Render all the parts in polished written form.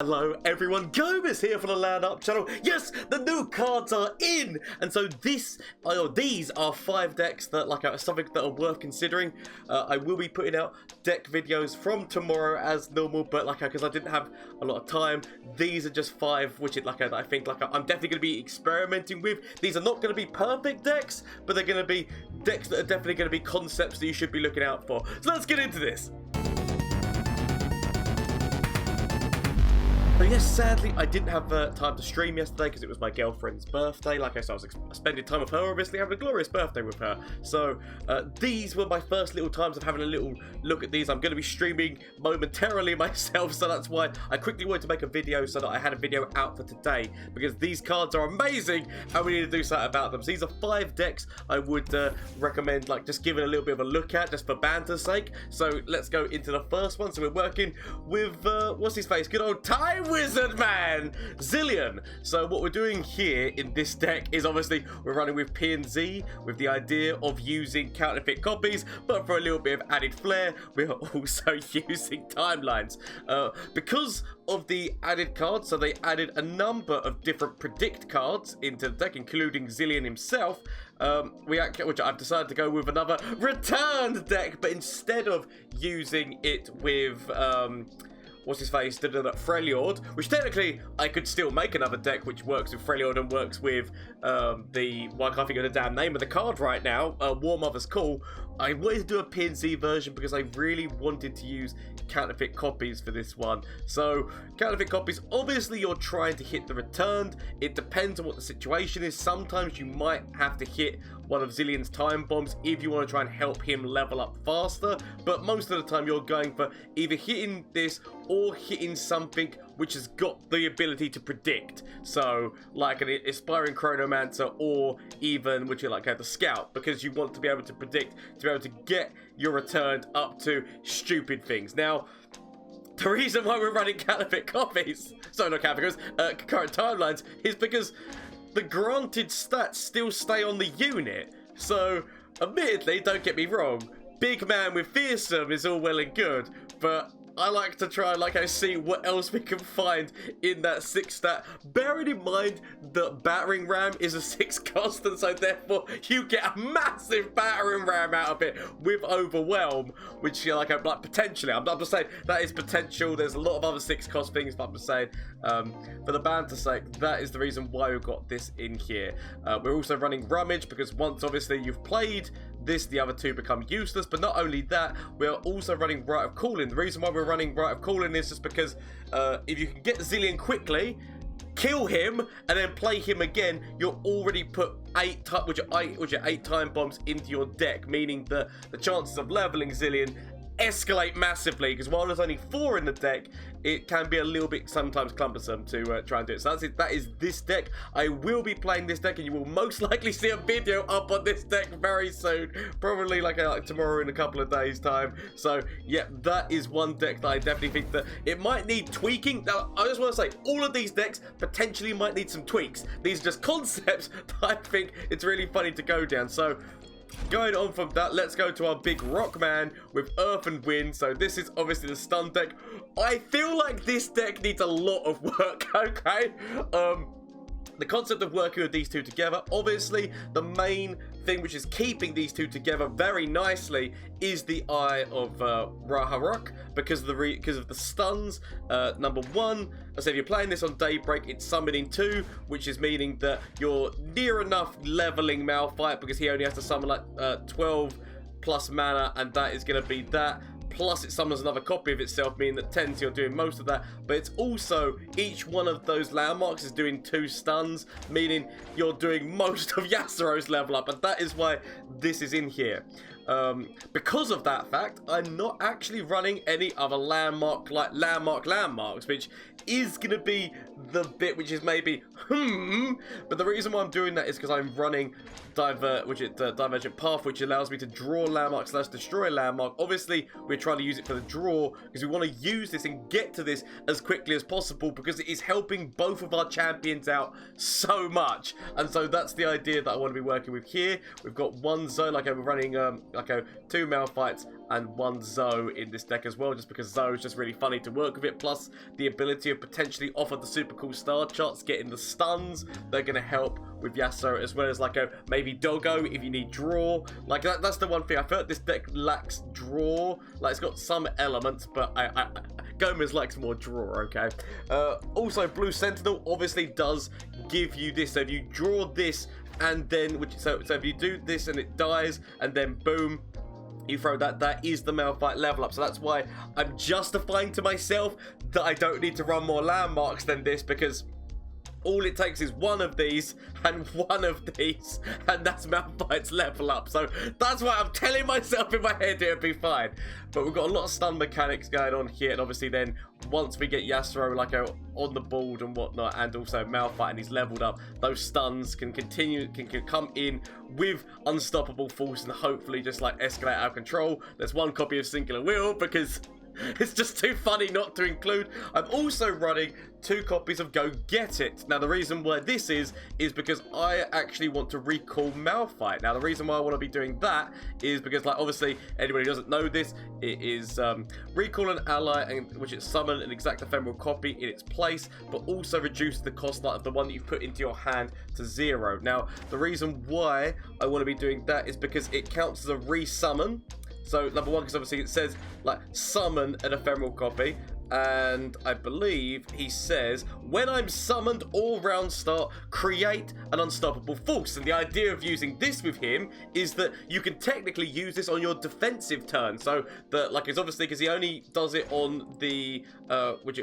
Hello everyone, Gomez here for the LAN Up channel. Yes, the new cards are in, and so these are 5 decks that something that are worth considering. I will be putting out deck videos from tomorrow as normal, but because I didn't have a lot of time, these are just 5 which I think I'm definitely going to be experimenting with. These are not going to be perfect decks, but they're going to be decks that are definitely going to be concepts that you should be looking out for. So let's get into this. So yes, sadly, I didn't have time to stream yesterday because it was my girlfriend's birthday. Like I said, I was spending time with her, obviously having a glorious birthday with her. So these were my first little times of having a little look at these. I'm going to be streaming momentarily myself, so that's why I quickly wanted to make a video so that I had a video out for today, because these cards are amazing and we need to do something about them. So these are 5 decks I would recommend just giving a little bit of a look at, just for banter's sake. So let's go into the first one. So we're working with, what's his face? Good old Time Wizard man, Zilean. So what we're doing here in this deck is obviously we're running with P and Z with the idea of using counterfeit copies, but for a little bit of added flair, we're also using timelines. Because of the added cards, so they added a number of different predict cards into the deck, including Zilean himself. Which I've decided to go with another returned deck, but instead of using it with what's his face, Thralls, which technically I could still make another deck which works with Thralls and works with well, I can't think of the damn name of the card right now, War Mother's Call. I wanted to do a PNC version because I really wanted to use counterfeit copies for this one. So counterfeit copies, obviously you're trying to hit the returned. It depends on what the situation is. Sometimes you might have to hit one of Zilean's time bombs if you want to try and help him level up faster, but most of the time you're going for either hitting this or hitting something which has got the ability to predict. So like an Aspiring Chronomancer, or even which you the Scout, because you want to be able to predict, to be able to get your return up to stupid things. Now, the reason why we're running counterfeit copies, sorry, not counterfeit copies, current timelines, is because the granted stats still stay on the unit. So, admittedly, don't get me wrong, big man with fearsome is all well and good, but I like to try and see what else we can find in that 6 stat. Bearing in mind that battering ram is a 6 cost, and so therefore you get a massive battering ram out of it with overwhelm, which potentially, I'm just saying that is potential. There's a lot of other 6 cost things, but I'm just saying for the banter's sake, that is the reason why we've got this in here. We're also running Rummage because once obviously you've played this, the other 2 become useless. But not only that, we're also running Rite of Calling. The reason why we're running Rite of Calling is just because if you can get Zilean quickly, kill him, and then play him again, you'll already put 8 time bombs into your deck, meaning that the chances of leveling Zilean escalate massively, because while there's only 4 in the deck, it can be a little bit sometimes cumbersome to try and do it. So that's it. That is this deck. I will be playing this deck, and you will most likely see a video up on this deck very soon, probably like tomorrow in a couple of days time. So yeah, that is one deck that I definitely think that it might need tweaking. Now I just want to say all of these decks potentially might need some tweaks. These are just concepts that I think it's really funny to go down. So going on from that, let's go to our big rock man with Earth and Wind. So this is obviously the stun deck. I feel like this deck needs a lot of work, okay? The concept of working with these 2 together, obviously the main thing which is keeping these 2 together very nicely is the Eye of Raharok, because of the stuns. Number 1, I said if you're playing this on Daybreak, it's summoning 2, which is meaning that you're near enough leveling Malphite, because he only has to summon 12 plus mana, and that is going to be that. Plus it summons another copy of itself, meaning that 10, so you're doing most of that. But it's also, each one of those landmarks is doing 2 stuns, meaning you're doing most of Yasuro's level up, and that is why this is in here. Because of that fact, I'm not actually running any other landmarks, which is going to be the bit which is maybe, but the reason why I'm doing that is because I'm running Divergent Path, which allows me to draw landmark / destroy landmark. Obviously, we're trying to use it for the draw, because we want to use this and get to this as quickly as possible, because it is helping both of our champions out so much. And so that's the idea that I want to be working with here. We've got one zone, we're running like a 2 Malphites and 1 Zoe in this deck as well, just because Zoe is just really funny to work with it, plus the ability of potentially offer the super cool star charts, getting the stuns, they're going to help with Yasuo, as well as like a maybe Doggo if you need draw. Like that's the one thing, I feel like this deck lacks draw. Like it's got some elements, but Gomez likes more draw, okay? Also, Blue Sentinel obviously does give you this, so if you draw this and then, so if you do this and it dies, and then boom, you throw that is the Malphite level up. So that's why I'm justifying to myself that I don't need to run more landmarks than this, because all it takes is one of these and one of these, and that's Malphite's level up. So that's why I'm telling myself in my head it'll be fine. But we've got a lot of stun mechanics going on here, and obviously then once we get Yasuo like on the board and whatnot, and also Malphite and he's leveled up, those stuns can continue, can come in with unstoppable force and hopefully just like escalate out of control. There's one copy of Singular Will because it's just too funny not to include. I'm also running 2 copies of Go Get It. Now, the reason why this is because I actually want to recall Malphite. Now, the reason why I want to be doing that is because, like, obviously, anybody who doesn't know this, it is recall an ally, and which is summon an exact ephemeral copy in its place, but also reduce the cost of the one that you put into your hand to 0. Now, the reason why I want to be doing that is because it counts as a resummon. So, number one, because obviously it says, like, summon an ephemeral copy. And I believe he says, when I'm summoned, all round start, create an unstoppable force. And the idea of using this with him is that you can technically use this on your defensive turn. So, like, it's obviously because he only does it on the,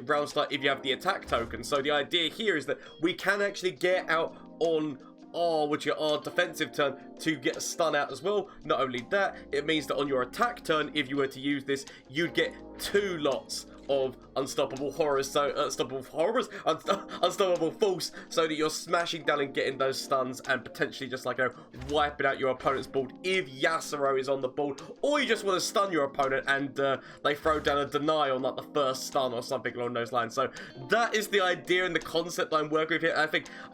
round start if you have the attack token. So, the idea here is that we can actually get out on our defensive turn to get a stun out as well. Not only that, it means that on your attack turn, if you were to use this, you'd get 2 lots of unstoppable horrors, so unstoppable force, so that you're smashing down and getting those stuns and potentially just like wiping out your opponent's board if Yasuo is on the board, or you just want to stun your opponent and they throw down a deny on like the first stun or something along those lines. So that is the idea and the concept I'm working with here. I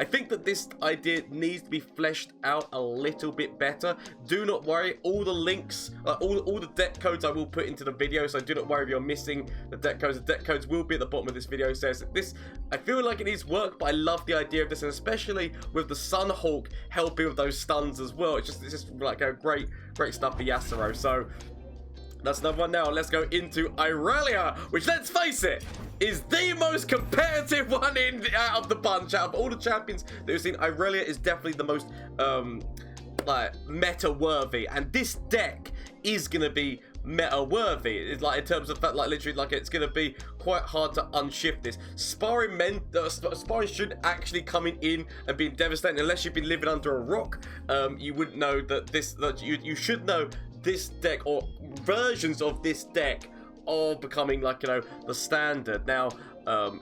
think that this idea needs to be fleshed out a little bit better. Do not worry, all the links, all the deck codes I will put into the video, so do not worry if you're missing the deck codes. The deck codes will be at the bottom of this video. So this, I feel like it needs work, but I love the idea of this, and especially with the Sunhawk helping with those stuns as well. It's just like a great stuff for Yasuo. So that's another one. Now let's go into Irelia, which, let's face it, is the most competitive one out of the bunch. Out of all the champions that we've seen, Irelia is definitely the most like meta worthy, and this deck is gonna be meta worthy. It's like in terms of fact, like literally, like it's gonna be quite hard to unshift this. Sparring shouldn't actually coming in and being devastating unless you've been living under a rock. You wouldn't know that you should know this deck, or versions of this deck, are becoming like, you know, the standard. Now,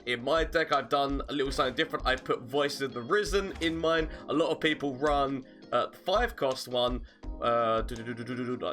in my deck, I've done a little something different. I put Voices of the Risen in mine. A lot of people run 5-cost one,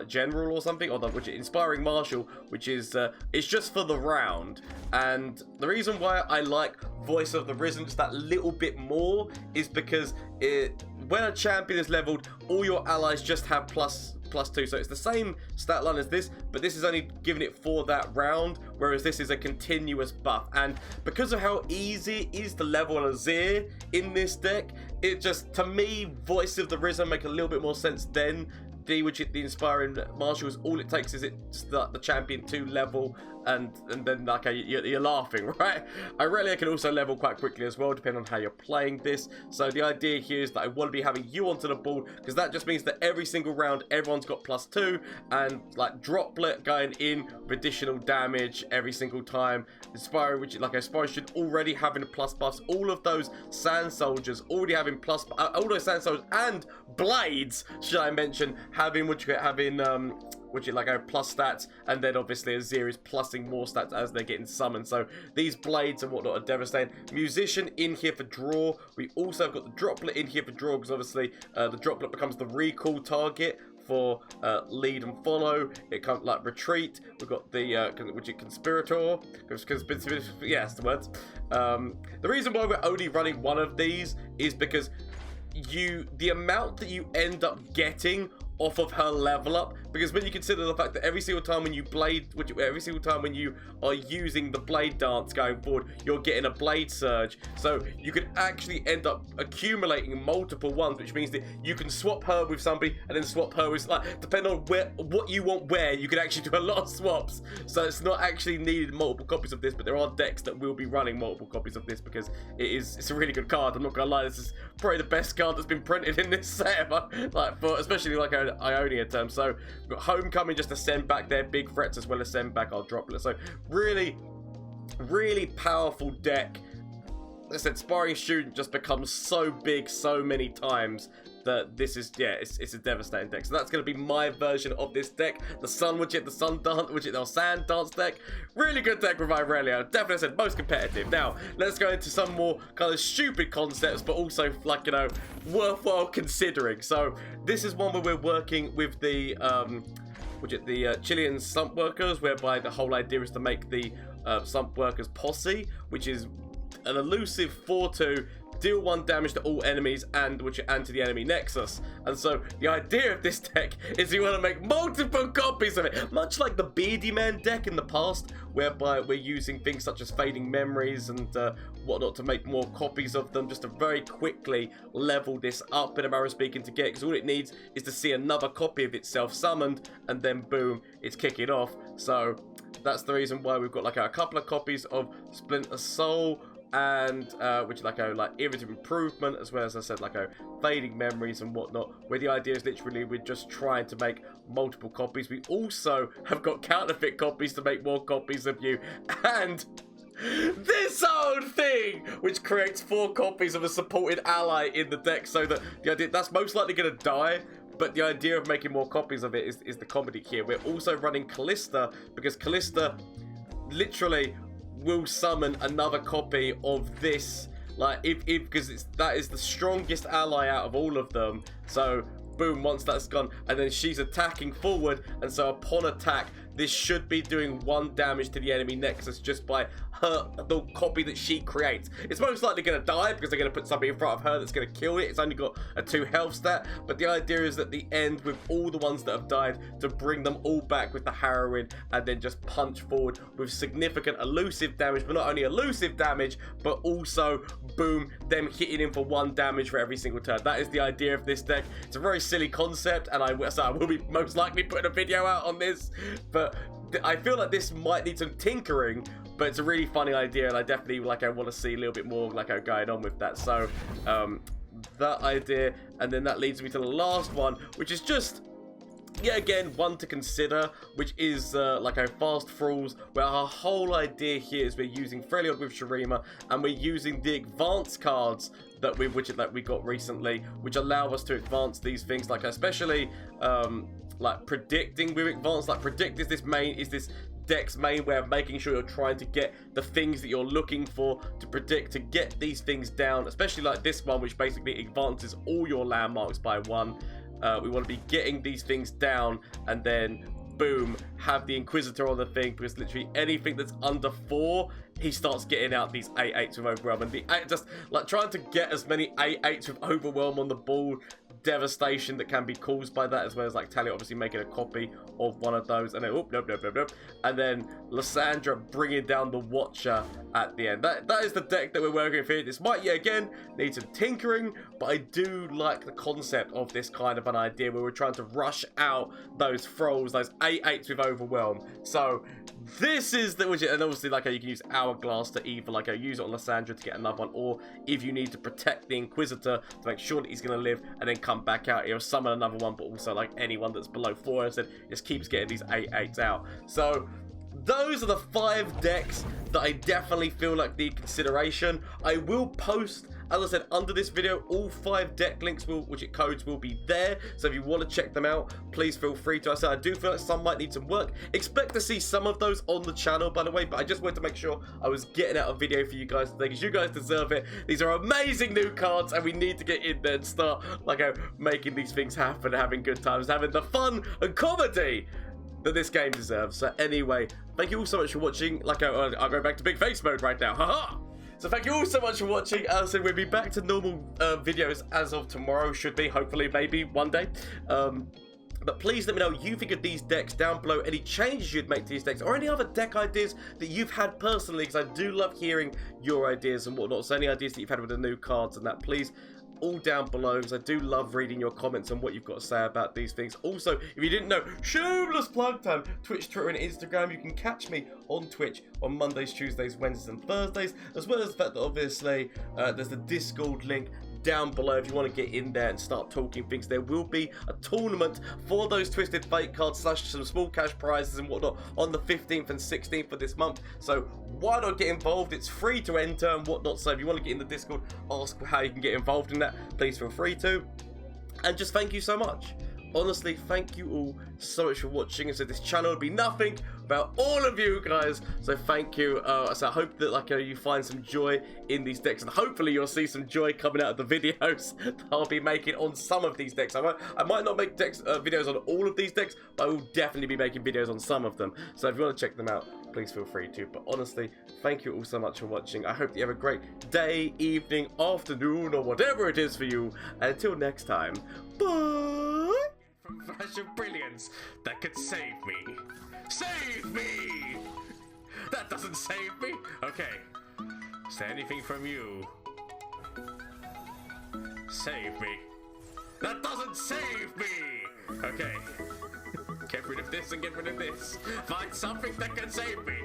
General or something, or which is Inspiring Marshal, which is it's just for the round. And the reason why I like Voice of the Risen just that little bit more is because when a champion is leveled, all your allies just have +2, so it's the same stat line as this, but this is only giving it for that round, whereas this is a continuous buff. And because of how easy it is to level an Azir in this deck, it just, to me, Voice of the Risen make a little bit more sense than the Inspiring Marshals. All it takes is just the champion to level, and then like you're laughing, right? Irelia can also level quite quickly as well, depending on how you're playing this. So the idea here is that I want to be having you onto the board, because that just means that every single round everyone's got +2, and like Droplet going in with additional damage every single time. Inspiring, which like Inspiring should already having plus buffs. All of those Sand Soldiers already having all those Sand Soldiers and Blades, should I mention, having like plus stats, and then obviously Azir is plussing more stats as they're getting summoned. So these Blades and whatnot are devastating. Musician in here for draw. We also have got the Droplet in here for draw, because obviously the Droplet becomes the recall target for lead and follow. It comes like retreat. We've got the which is Conspirator. Yeah, that's the words. The reason why we're only running one of these is because the amount that you end up getting off of her level up because when you consider the fact that every single time when you are using the blade dance going forward, you're getting a blade surge, so you could actually end up accumulating multiple ones, which means that you can swap her with somebody and then swap her with, like, depending on what you want where, you can actually do a lot of swaps. So it's not actually needed multiple copies of this, but there are decks that will be running multiple copies of this because it's a really good card. I'm not gonna lie, this is probably the best card that's been printed in this set ever, like, for especially like an Ionia term. So we've got Homecoming just to send back their big threats as well as send back our droplets. So really powerful deck. As I said, Sparring Student just becomes so big so many times that this is, yeah, it's a devastating deck. So that's going to be my version of this deck. The Sun Widget, the Sun Dance Widget, our Sand Dance deck. Really good deck with Irelia. Definitely said most competitive. Now, let's go into some more kind of stupid concepts, but also, like, you know, worthwhile considering. So this is one where we're working with the Chilean Slump Workers, whereby the whole idea is to make the Slump Workers Posse, which is an elusive 4/2, deal 1 damage to all enemies and to the enemy nexus. And so the idea of this deck is you want to make multiple copies of it, much like the Beardy Man deck in the past, whereby we're using things such as Fading Memories and whatnot to make more copies of them, just to very quickly level this up, in a manner of speaking, to get, because all it needs is to see another copy of itself summoned, and then boom, it's kicking off. So that's the reason why we've got like a couple of copies of Splinter Soul, and which like Iterative Improvement, as well as I said, like Fading Memories and whatnot, where the idea is literally we're just trying to make multiple copies. We also have got counterfeit copies to make more copies of you, and this old thing which creates 4 copies of a supported ally in the deck, so that the idea that's most likely going to die. But the idea of making more copies of it is the comedy here. We're also running Callista, because Callista literally will summon another copy of this, like, because that is the strongest ally out of all of them. So boom, once that's gone, and then she's attacking forward, and so upon attack, this should be doing 1 damage to the enemy nexus just by the copy that she creates. It's most likely going to die because they're going to put something in front of her that's going to kill it. It's only got a 2 health stat, but the idea is at the end, with all the ones that have died, to bring them all back with the heroine and then just punch forward with significant elusive damage, but not only elusive damage, but also boom, them hitting him for 1 damage for every single turn. That is the idea of this deck. It's a very silly concept, and I will be most likely putting a video out on this, but I feel like this might need some tinkering, but it's a really funny idea, and I definitely I want to see a little bit more going on with that. So that idea, and then that leads me to the last one, which is just yet again one to consider, which is Fast Thralls, where our whole idea here is we're using Freljord with Shurima, and we're using the advanced cards that we got recently, which allow us to advance these things, especially predicting with advanced. Predict is this deck's main way of making sure you're trying to get the things that you're looking for to predict, to get these things down, especially like this one, which basically advances all your landmarks by 1. We want to be getting these things down, and then boom, have the Inquisitor on the thing, because literally anything that's under 4, he starts getting out these 8/8s with Overwhelm, and just trying to get as many 8/8s with Overwhelm on the board, devastation that can be caused by that, as well as Talia obviously making a copy of one of those, and then nope, and then Lysandra bringing down the Watcher at the end. That is the deck that we're working with here. This might yet again need some tinkering, but I do like the concept of this kind of an idea where we're trying to rush out those Thralls, those 8/8s with Overwhelm. So this is the widget, and obviously you can use Hourglass to either use it on Lysandra to get another one, or if you need to protect the Inquisitor to make sure that he's going to live and then come back out here, summon another one, but also anyone that's below 4, as I said, just keeps getting these 8/8s out. So those are the 5 decks that I definitely feel need consideration. I will post, as I said, under this video, all 5 deck links codes will be there. So if you want to check them out, please feel free to. I do feel like some might need some work. Expect to see some of those on the channel, by the way, but I just wanted to make sure I was getting out a video for you guys today, because you guys deserve it. These are amazing new cards, and we need to get in there and start making these things happen, having good times, having the fun and comedy that this game deserves. So anyway, thank you all so much for watching. I'll go back to big face mode right now. Haha! So thank you all so much for watching. As I said, we'll be back to normal videos as of tomorrow. Should be, hopefully, maybe one day. But please let me know what you think of these decks down below, any changes you'd make to these decks, or any other deck ideas that you've had personally, because I do love hearing your ideas and whatnot. So any ideas that you've had with the new cards and that, please, all down below, because I do love reading your comments and what you've got to say about these things. Also, if you didn't know, shameless plug time, Twitch, Twitter and Instagram. You can catch me on Twitch on Mondays, Tuesdays, Wednesdays and Thursdays, as well as the fact that obviously there's the Discord link down below if you want to get in there and start talking things. There will be a tournament for those Twisted Fate cards / some small cash prizes and whatnot on the 15th and 16th of this month, so why not get involved? It's free to enter and whatnot, so if you want to get in the Discord, ask how you can get involved in that, please feel free to. And just thank you so much. Honestly, thank you all so much for watching. And so this channel would be nothing without all of you guys. So thank you. So I hope that you find some joy in these decks, and hopefully you'll see some joy coming out of the videos that I'll be making on some of these decks. I might not make videos on all of these decks, but I will definitely be making videos on some of them. So if you want to check them out, please feel free to. But honestly, thank you all so much for watching. I hope that you have a great day, evening, afternoon, or whatever it is for you. And until next time, bye. From flash of brilliance that could save me. Save me! That doesn't save me. Okay. Is there anything from you? Save me. That doesn't save me! Okay. Get rid of this and get rid of this. Find something that can save me.